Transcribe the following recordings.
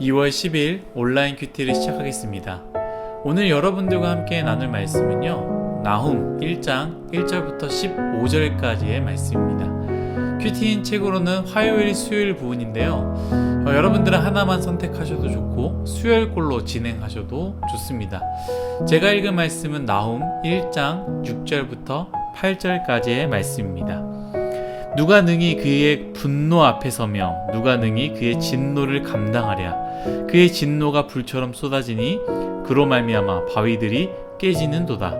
2월 10일 온라인 큐티를 시작하겠습니다. 오늘 여러분들과 함께 나눌 말씀은요, 나훔 1장 1절부터 15절까지의 말씀입니다. 큐티인 책으로는 화요일, 수요일 부분인데요. 여러분들은 하나만 선택하셔도 좋고 수요일꼴로 진행하셔도 좋습니다. 제가 읽은 말씀은 나훔 1장 6절부터 8절까지의 말씀입니다. 누가 능히 그의 분노 앞에 서며 누가 능히 그의 진노를 감당하랴. 그의 진노가 불처럼 쏟아지니 그로 말미암아 바위들이 깨지는도다.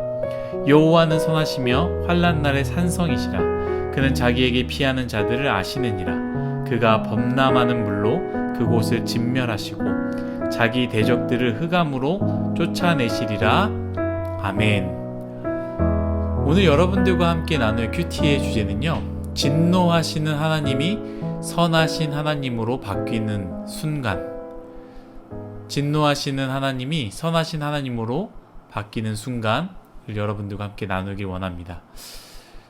여호와는 선하시며 환난 날의 산성이시라. 그는 자기에게 피하는 자들을 아시느니라. 그가 범람하는 물로 그곳을 진멸하시고 자기 대적들을 흑암으로 쫓아내시리라. 아멘. 오늘 여러분들과 함께 나눌 큐티의 주제는요, 진노하시는 하나님이 선하신 하나님으로 바뀌는 순간. 진노하시는 하나님이 선하신 하나님으로 바뀌는 순간을 여러분들과 함께 나누길 원합니다.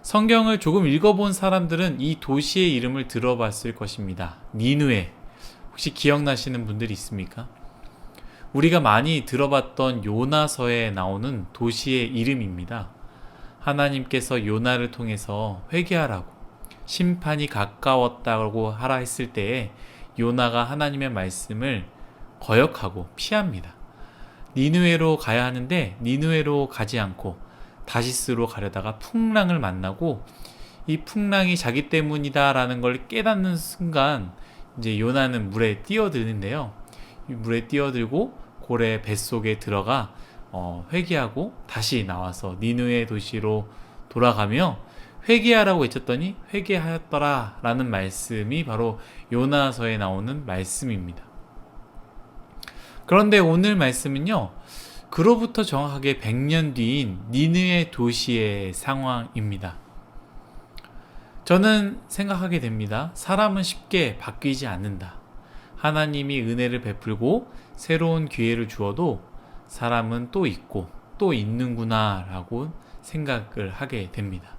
성경을 조금 읽어본 사람들은 이 도시의 이름을 들어봤을 것입니다. 니느웨. 혹시 기억나시는 분들이 있습니까? 우리가 많이 들어봤던 요나서에 나오는 도시의 이름입니다. 하나님께서 요나를 통해서 회개하라고, 심판이 가까웠다고 하라 했을 때에 요나가 하나님의 말씀을 거역하고 피합니다. 니느웨로 가야 하는데 니느웨로 가지 않고 다시스로 가려다가 풍랑을 만나고, 이 풍랑이 자기 때문이다라는 걸 깨닫는 순간 이제 요나는 물에 뛰어드는데요. 물에 뛰어들고 고래 뱃속에 들어가 회개하고 다시 나와서 니느웨 도시로 돌아가며 회개하라고 외쳤더니 회개하였더라 라는 말씀이 바로 요나서에 나오는 말씀입니다. 그런데 오늘 말씀은요, 그로부터 정확하게 100년 뒤인 니느웨 도시의 상황입니다. 저는 생각하게 됩니다. 사람은 쉽게 바뀌지 않는다. 하나님이 은혜를 베풀고 새로운 기회를 주어도 사람은 또 있고 또 있는구나 라고 생각을 하게 됩니다.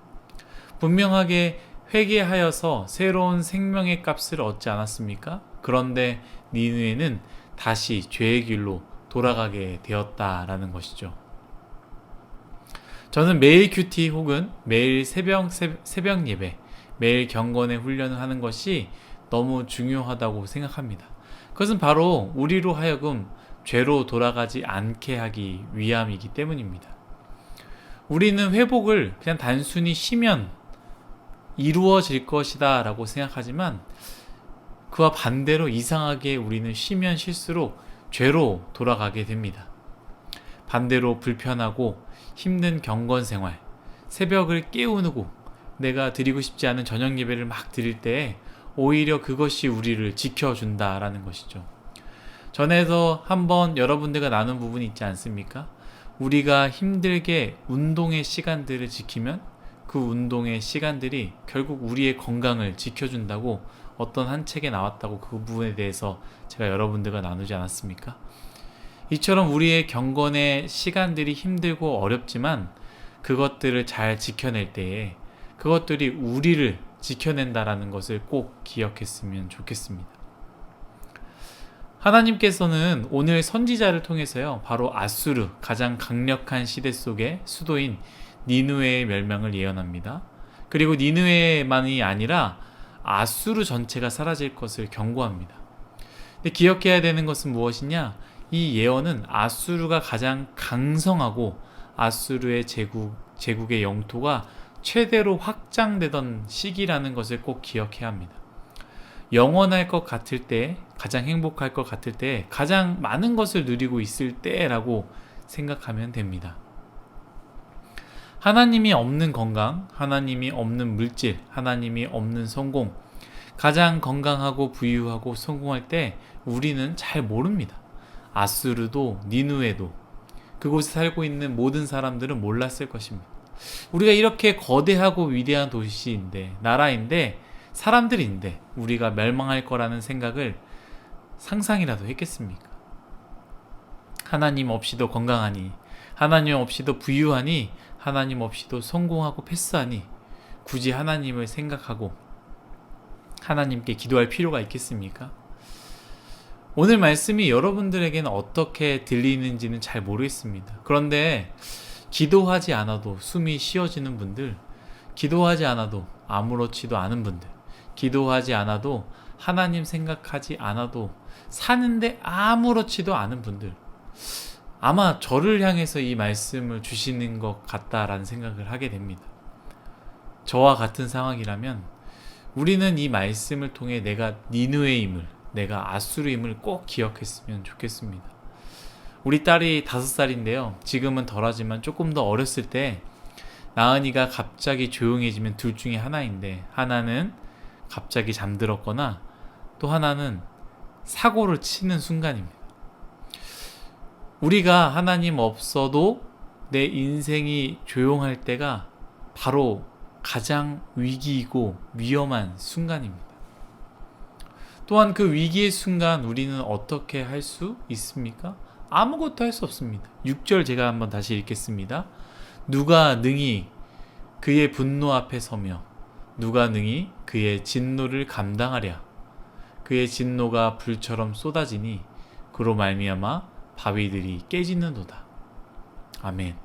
분명하게 회개하여서 새로운 생명의 값을 얻지 않았습니까? 그런데 니느웨는 다시 죄의 길로 돌아가게 되었다라는 것이죠. 저는 매일 큐티 혹은 매일 새벽 예배, 매일 경건의 훈련을 하는 것이 너무 중요하다고 생각합니다. 그것은 바로 우리로 하여금 죄로 돌아가지 않게 하기 위함이기 때문입니다. 우리는 회복을 그냥 단순히 쉬면 이루어질 것이다 라고 생각하지만, 그와 반대로 이상하게 우리는 쉬면 쉴수록 죄로 돌아가게 됩니다. 반대로 불편하고 힘든 경건 생활, 새벽을 깨우고 내가 드리고 싶지 않은 저녁 예배를 막 드릴 때 오히려 그것이 우리를 지켜준다라는 것이죠. 전에도 한번 여러분들과 나눈 부분이 있지 않습니까? 우리가 힘들게 운동의 시간들을 지키면 그 운동의 시간들이 결국 우리의 건강을 지켜준다고 어떤 한 책에 나왔다고, 그 부분에 대해서 제가 여러분들과 나누지 않았습니까? 이처럼 우리의 경건의 시간들이 힘들고 어렵지만 그것들을 잘 지켜낼 때에 그것들이 우리를 지켜낸다라는 것을 꼭 기억했으면 좋겠습니다. 하나님께서는 오늘 선지자를 통해서요, 바로 아수르, 가장 강력한 시대 속의 수도인 니느웨의 멸망을 예언합니다. 그리고 니느웨만이 아니라 아수르 전체가 사라질 것을 경고합니다. 근데 기억해야 되는 것은 무엇이냐? 이 예언은 아수르가 가장 강성하고 아수르의 제국의 영토가 최대로 확장되던 시기라는 것을 꼭 기억해야 합니다. 영원할 것 같을 때, 가장 행복할 것 같을 때, 가장 많은 것을 누리고 있을 때라고 생각하면 됩니다. 하나님이 없는 건강, 하나님이 없는 물질, 하나님이 없는 성공, 가장 건강하고 부유하고 성공할 때 우리는 잘 모릅니다. 아수르도 니느웨도 그곳에 살고 있는 모든 사람들은 몰랐을 것입니다. 우리가 이렇게 거대하고 위대한 도시인데, 나라인데, 사람들인데 우리가 멸망할 거라는 생각을 상상이라도 했겠습니까? 하나님 없이도 건강하니, 하나님 없이도 부유하니, 하나님 없이도 성공하고 패스하니 굳이 하나님을 생각하고 하나님께 기도할 필요가 있겠습니까? 오늘 말씀이 여러분들에게는 어떻게 들리는지는 잘 모르겠습니다. 그런데 기도하지 않아도 숨이 쉬어지는 분들, 기도하지 않아도 아무렇지도 않은 분들, 기도하지 않아도 하나님 생각하지 않아도 사는데 아무렇지도 않은 분들, 아마 저를 향해서 이 말씀을 주시는 것 같다라는 생각을 하게 됩니다. 저와 같은 상황이라면 우리는 이 말씀을 통해 내가 니느웨임을, 내가 아수르임을 꼭 기억했으면 좋겠습니다. 우리 딸이 5살인데요. 지금은 덜하지만 조금 더 어렸을 때 나은이가 갑자기 조용해지면 둘 중에 하나인데, 하나는 갑자기 잠들었거나 또 하나는 사고를 치는 순간입니다. 우리가 하나님 없어도 내 인생이 조용할 때가 바로 가장 위기이고 위험한 순간입니다. 또한 그 위기의 순간 우리는 어떻게 할 수 있습니까? 아무것도 할 수 없습니다. 6절 제가 한번 다시 읽겠습니다. 누가 능히 그의 분노 앞에 서며 누가 능히 그의 진노를 감당하랴. 그의 진노가 불처럼 쏟아지니 그로 말미암아 바위들이 깨지는도다. 아멘.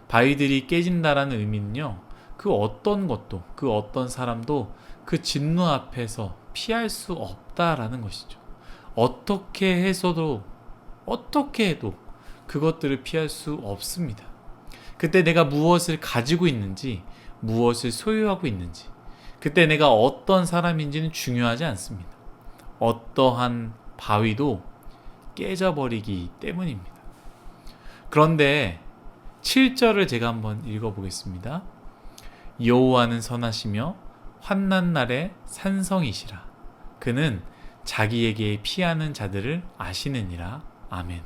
바위들이 깨진다라는 의미는요, 그 어떤 것도, 그 어떤 사람도 그 진노 앞에서 피할 수 없다라는 것이죠. 어떻게 해서도, 어떻게 해도 그것들을 피할 수 없습니다. 그때 내가 무엇을 가지고 있는지, 무엇을 소유하고 있는지, 그때 내가 어떤 사람인지는 중요하지 않습니다. 어떠한 바위도 깨져버리기 때문입니다. 그런데 7절을 제가 한번 읽어보겠습니다. 여호와는 선하시며 환난 날에 산성이시라. 그는 자기에게 피하는 자들을 아시느니라. 아멘.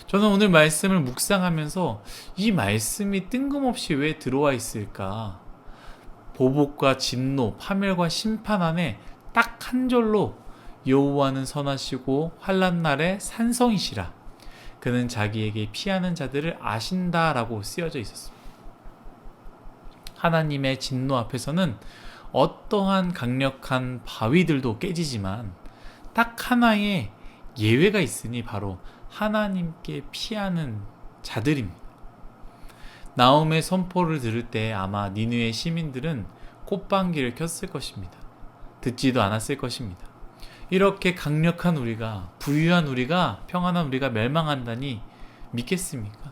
저는 오늘 말씀을 묵상하면서 이 말씀이 뜬금없이 왜 들어와 있을까? 보복과 진노, 파멸과 심판 안에 딱 한 절로 여호와는 선하시고 환난 날에 산성이시라. 그는 자기에게 피하는 자들을 아신다라고 쓰여져 있었습니다. 하나님의 진노 앞에서는 어떠한 강력한 바위들도 깨지지만 딱 하나의 예외가 있으니 바로 하나님께 피하는 자들입니다. 나홈의 선포를 들을 때 아마 니느웨 시민들은 꽃방귀를 켰을 것입니다. 듣지도 않았을 것입니다. 이렇게 강력한 우리가, 부유한 우리가, 평안한 우리가 멸망한다니 믿겠습니까?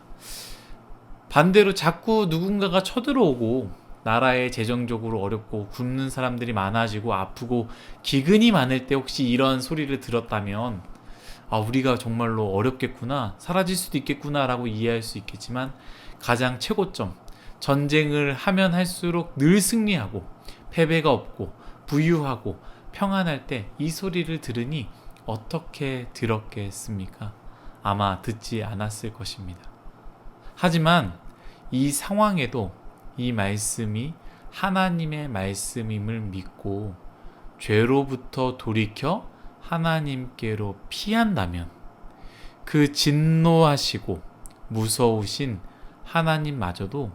반대로 자꾸 누군가가 쳐들어오고 나라에 재정적으로 어렵고 굶는 사람들이 많아지고 아프고 기근이 많을 때 혹시 이런 소리를 들었다면 우리가 정말로 어렵겠구나, 사라질 수도 있겠구나 라고 이해할 수 있겠지만, 가장 최고점, 전쟁을 하면 할수록 늘 승리하고 패배가 없고 부유하고 평안할 때 이 소리를 들으니 어떻게 들었겠습니까? 아마 듣지 않았을 것입니다. 하지만 이 상황에도 이 말씀이 하나님의 말씀임을 믿고 죄로부터 돌이켜 하나님께로 피한다면 그 진노하시고 무서우신 하나님마저도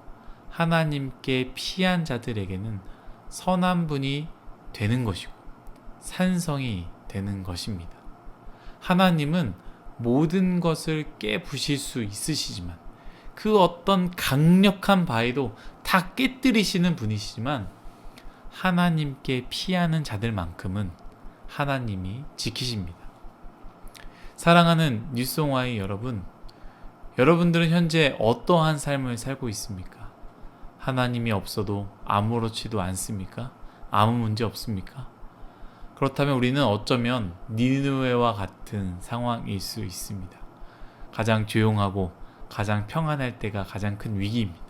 하나님께 피한 자들에게는 선한 분이 되는 것이고 산성이 되는 것입니다. 하나님은 모든 것을 깨부실 수 있으시지만, 그 어떤 강력한 바위도 다 깨뜨리시는 분이시지만, 하나님께 피하는 자들만큼은 하나님이 지키십니다. 사랑하는 뉴송와의 여러분, 여러분들은 현재 어떠한 삶을 살고 있습니까? 하나님이 없어도 아무렇지도 않습니까? 아무 문제 없습니까? 그렇다면 우리는 어쩌면 니느웨와 같은 상황일 수 있습니다. 가장 조용하고 가장 평안할 때가 가장 큰 위기입니다.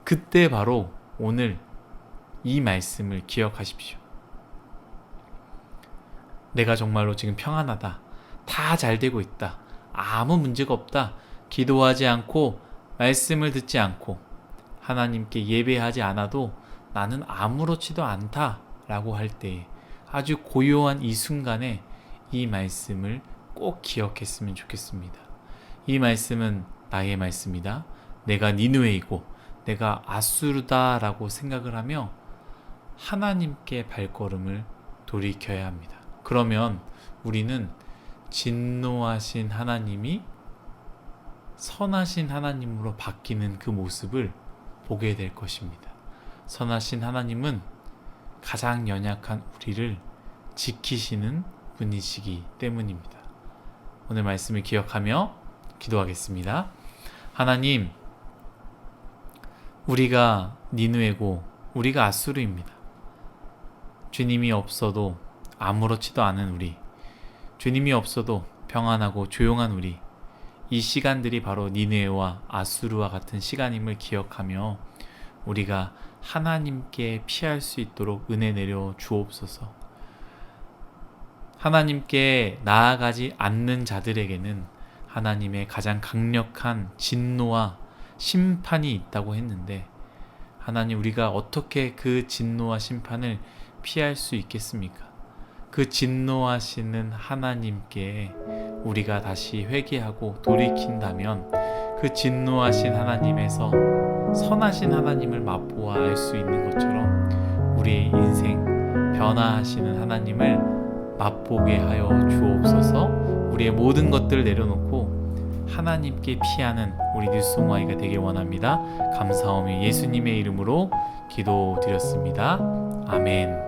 그때 바로 오늘 이 말씀을 기억하십시오. 내가 정말로 지금 평안하다, 다 잘 되고 있다, 아무 문제가 없다, 기도하지 않고 말씀을 듣지 않고 하나님께 예배하지 않아도 나는 아무렇지도 않다 라고 할 때 아주 고요한 이 순간에 이 말씀을 꼭 기억했으면 좋겠습니다. 이 말씀은 나의 말씀이다, 내가 니느웨이고 내가 아수르다 라고 생각을 하며 하나님께 발걸음을 돌이켜야 합니다. 그러면 우리는 진노하신 하나님이 선하신 하나님으로 바뀌는 그 모습을 보게 될 것입니다. 선하신 하나님은 가장 연약한 우리를 지키시는 분이시기 때문입니다. 오늘 말씀을 기억하며 기도하겠습니다. 하나님, 우리가 니느웨고 우리가 아수르입니다. 주님이 없어도 아무렇지도 않은 우리, 주님이 없어도 평안하고 조용한 우리, 이 시간들이 바로 니느웨와 아수르와 같은 시간임을 기억하며 우리가 하나님께 피할 수 있도록 은혜 내려 주옵소서. 하나님께 나아가지 않는 자들에게는 하나님의 가장 강력한 진노와 심판이 있다고 했는데, 하나님, 우리가 어떻게 그 진노와 심판을 피할 수 있겠습니까? 그 진노하시는 하나님께 우리가 다시 회개하고 돌이킨다면 그 진노하신 하나님에서 선하신 하나님을 맛보아 알 수 있는 것처럼 우리의 인생 변화하시는 하나님을 맛보게 하여 주옵소서. 우리의 모든 것들을 내려놓고 하나님께 피하는 우리 뉴스모아이가 되길 원합니다. 감사하며 예수님의 이름으로 기도드렸습니다. 아멘.